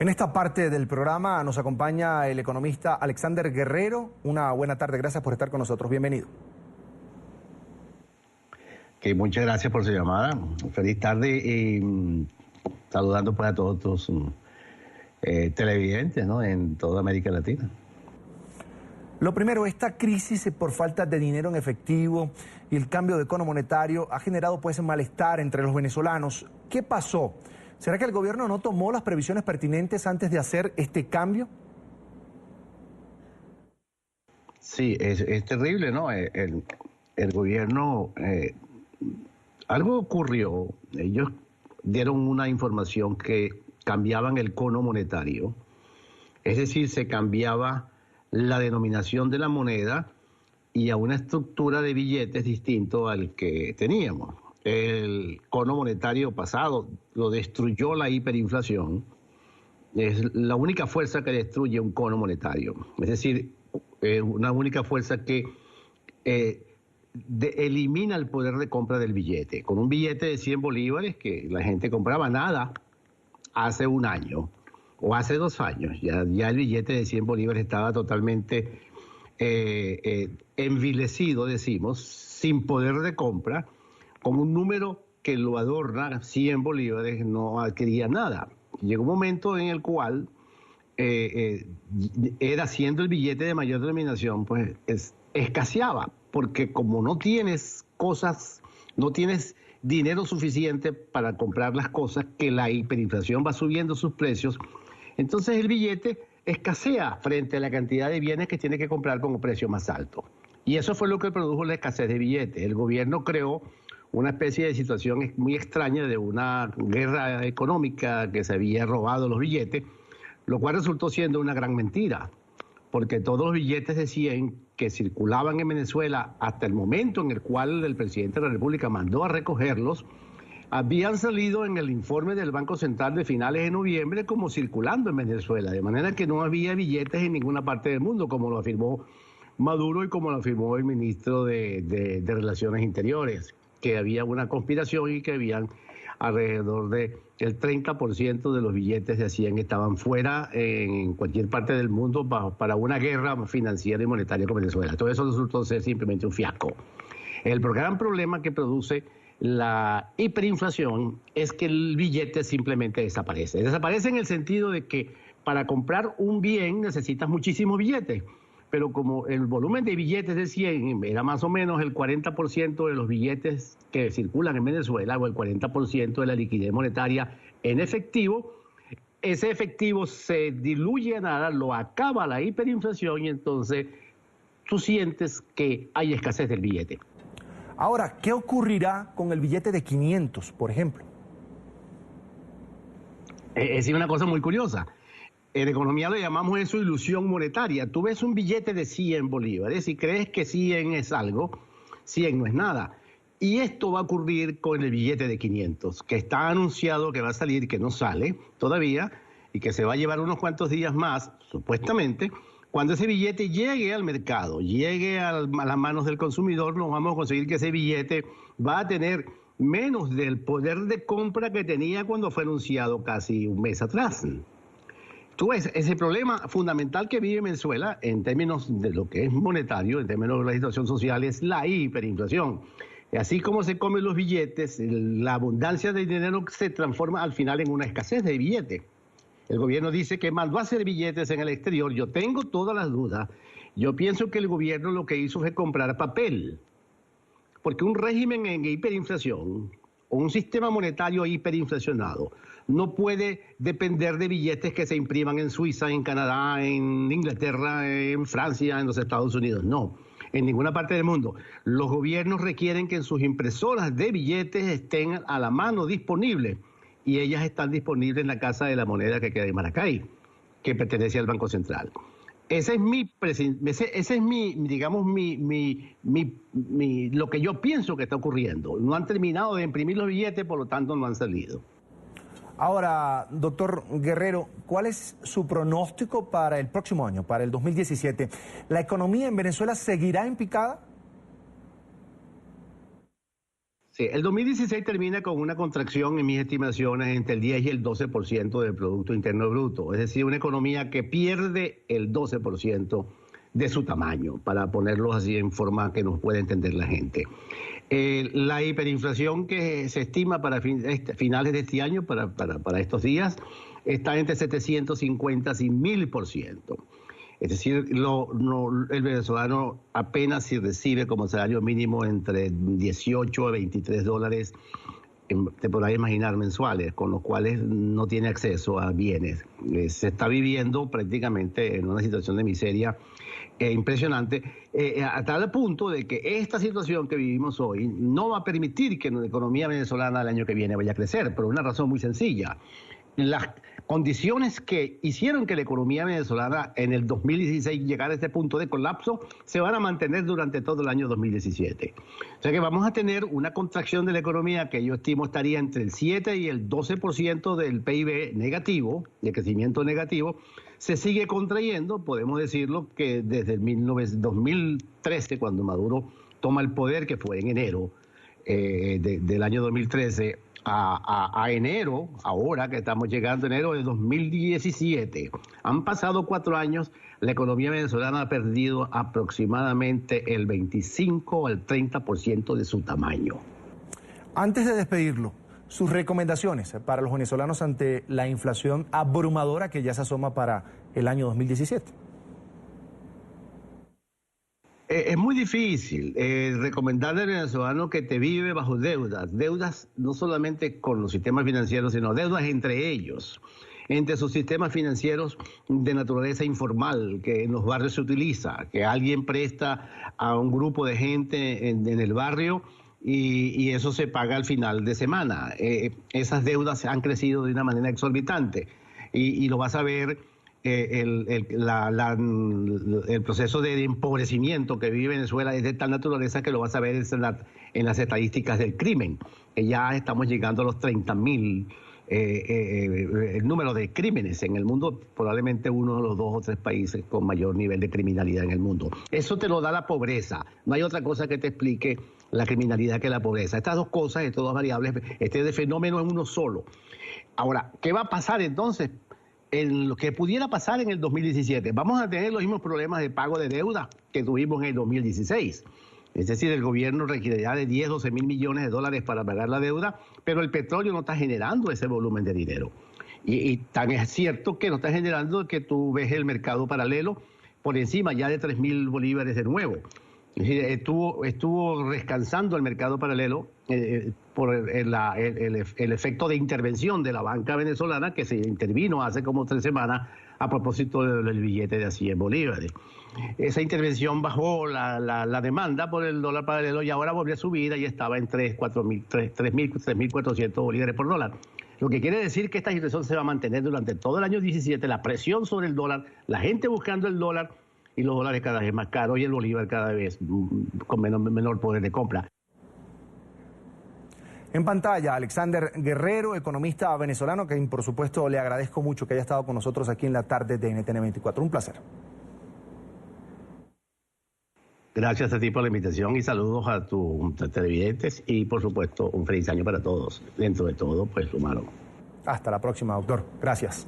En esta parte del programa nos acompaña el economista Alexander Guerrero. Una buena tarde, gracias por estar con nosotros. Bienvenido. Muchas gracias por su llamada. Feliz tarde y saludando pues a todos tus televidentes, ¿no?, en toda América Latina. Lo primero, esta crisis por falta de dinero en efectivo y el cambio de cono monetario ha generado pues malestar entre los venezolanos. ¿Qué pasó? ¿Será que el gobierno no tomó las previsiones pertinentes antes de hacer este cambio? Sí, es terrible, ¿no? El gobierno, algo ocurrió. Ellos dieron una información que cambiaban el cono monetario, es decir, se cambiaba la denominación de la moneda y a una estructura de billetes distinto al que teníamos. El cono monetario pasado lo destruyó la hiperinflación. Es la única fuerza que destruye un cono monetario. Es decir, una única fuerza que elimina el poder de compra del billete. Con un billete de 100 bolívares que la gente compraba nada hace un año o hace 2 años. Ya el billete de 100 bolívares estaba totalmente envilecido, decimos, sin poder de compra. Con un número que lo adorna, 100 bolívares, no adquiría nada. Llegó un momento en el cual era siendo el billete de mayor denominación, pues escaseaba, porque como no tienes cosas, no tienes dinero suficiente para comprar las cosas, que la hiperinflación va subiendo sus precios, entonces el billete escasea frente a la cantidad de bienes que tiene que comprar con un precio más alto. Y eso fue lo que produjo la escasez de billetes. El gobierno creó una especie de situación muy extraña de una guerra económica que se había robado los billetes, lo cual resultó siendo una gran mentira, porque todos los billetes de 100 que circulaban en Venezuela hasta el momento en el cual el presidente de la República mandó a recogerlos, habían salido en el informe del Banco Central de finales de noviembre como circulando en Venezuela, de manera que no había billetes en ninguna parte del mundo, como lo afirmó Maduro y como lo afirmó el ministro de Relaciones Interiores, que había una conspiración y que habían alrededor del 30% de los billetes de 100 estaban fuera en cualquier parte del mundo para una guerra financiera y monetaria con Venezuela. Todo eso resultó ser simplemente un fiasco. El gran problema que produce la hiperinflación es que el billete simplemente desaparece. Desaparece en el sentido de que para comprar un bien necesitas muchísimos billetes, pero como el volumen de billetes de 100 era más o menos el 40% de los billetes que circulan en Venezuela, o el 40% de la liquidez monetaria en efectivo, ese efectivo se diluye a nada, lo acaba la hiperinflación y entonces tú sientes que hay escasez del billete. Ahora, ¿qué ocurrirá con el billete de 500, por ejemplo? Es una cosa muy curiosa. En economía lo llamamos eso ilusión monetaria. Tú ves un billete de 100 bolívares y crees que 100 es algo, 100 no es nada. Y esto va a ocurrir con el billete de 500, que está anunciado que va a salir, que no sale todavía, y que se va a llevar unos cuantos días más, supuestamente. Cuando ese billete llegue al mercado, llegue a las manos del consumidor, nos vamos a conseguir que ese billete va a tener menos del poder de compra que tenía cuando fue anunciado casi un mes atrás. Tú ves, ese problema fundamental que vive Venezuela en términos de lo que es monetario, en términos de la situación social, es la hiperinflación. Así como se comen los billetes, la abundancia de dinero se transforma al final en una escasez de billetes. El gobierno dice que mandó a hacer billetes en el exterior. Yo tengo todas las dudas. Yo pienso que el gobierno lo que hizo fue comprar papel. Porque un régimen en hiperinflación o un sistema monetario hiperinflacionado no puede depender de billetes que se impriman en Suiza, en Canadá, en Inglaterra, en Francia, en los Estados Unidos. No, en ninguna parte del mundo. Los gobiernos requieren que en sus impresoras de billetes estén a la mano disponibles, y ellas están disponibles en la Casa de la Moneda que queda en Maracay, que pertenece al Banco Central. Ese es digamos, lo que yo pienso que está ocurriendo. No han terminado de imprimir los billetes, por lo tanto no han salido. Ahora, doctor Guerrero, ¿cuál es su pronóstico para el próximo año, para el 2017? ¿La economía en Venezuela seguirá en picada? Sí, el 2016 termina con una contracción, en mis estimaciones, entre el 10 y el 12% del Producto Interno Bruto. Es decir, una economía que pierde el 12% de su tamaño, para ponerlo así en forma que nos pueda entender la gente. La hiperinflación que se estima para finales de este año, para estos días, está entre 750 y 1000%. Es decir, el venezolano apenas si recibe como salario mínimo entre 18 a 23 dólares, te podrás imaginar, mensuales, con los cuales no tiene acceso a bienes. Se está viviendo prácticamente en una situación de miseria impresionante, a tal punto de que esta situación que vivimos hoy no va a permitir que la economía venezolana el año que viene vaya a crecer, por una razón muy sencilla. Las condiciones que hicieron que la economía venezolana en el 2016 llegara a este punto de colapso se van a mantener durante todo el año 2017. O sea que vamos a tener una contracción de la economía que yo estimo estaría entre el 7 y el 12% del PIB negativo, de crecimiento negativo. Se sigue contrayendo, podemos decirlo, que desde el 2013, cuando Maduro toma el poder, que fue en enero del año 2013, a enero, ahora que estamos llegando a enero de 2017. Han pasado 4 años, la economía venezolana ha perdido aproximadamente el 25 al 30% de su tamaño. Antes de despedirlo, sus recomendaciones para los venezolanos ante la inflación abrumadora que ya se asoma para el año 2017. Es muy difícil recomendarle al venezolano que te vive bajo deudas no solamente con los sistemas financieros, sino deudas entre ellos, entre sus sistemas financieros de naturaleza informal, que en los barrios se utiliza, que alguien presta a un grupo de gente en el barrio y eso se paga al final de semana. Esas deudas han crecido de una manera exorbitante y lo vas a ver. El proceso de empobrecimiento que vive Venezuela es de tal naturaleza que lo vas a ver en las estadísticas del crimen, que ya estamos llegando a los 30.000, el número de crímenes en el mundo, probablemente uno de los 2 o 3 países con mayor nivel de criminalidad en el mundo. Eso te lo da la pobreza, no hay otra cosa que te explique la criminalidad que la pobreza. Estas dos cosas, estas dos variables, este fenómeno es uno solo. Ahora, ¿qué va a pasar entonces? En lo que pudiera pasar en el 2017, vamos a tener los mismos problemas de pago de deuda que tuvimos en el 2016. Es decir, el gobierno requerirá de 10, 12 mil millones de dólares para pagar la deuda, pero el petróleo no está generando ese volumen de dinero. Y tan es cierto que no está generando que tú ves el mercado paralelo por encima ya de 3.000 bolívares de nuevo. Es decir, estuvo descansando el mercado paralelo por el efecto de intervención de la banca venezolana, que se intervino hace como 3 semanas a propósito del billete de 100 bolívares. Esa intervención bajó la demanda por el dólar paralelo y ahora volvió a subir y estaba en 3.400 bolívares por dólar. Lo que quiere decir que esta situación se va a mantener durante todo el año 17, la presión sobre el dólar, la gente buscando el dólar, y los dólares cada vez más caros y el bolívar cada vez con menor poder de compra. En pantalla, Alexander Guerrero, economista venezolano, que por supuesto le agradezco mucho que haya estado con nosotros aquí en la tarde de NTN 24. Un placer. Gracias a ti por la invitación y saludos a tus televidentes y por supuesto un feliz año para todos. Dentro de todo, pues humano. Hasta la próxima, doctor. Gracias.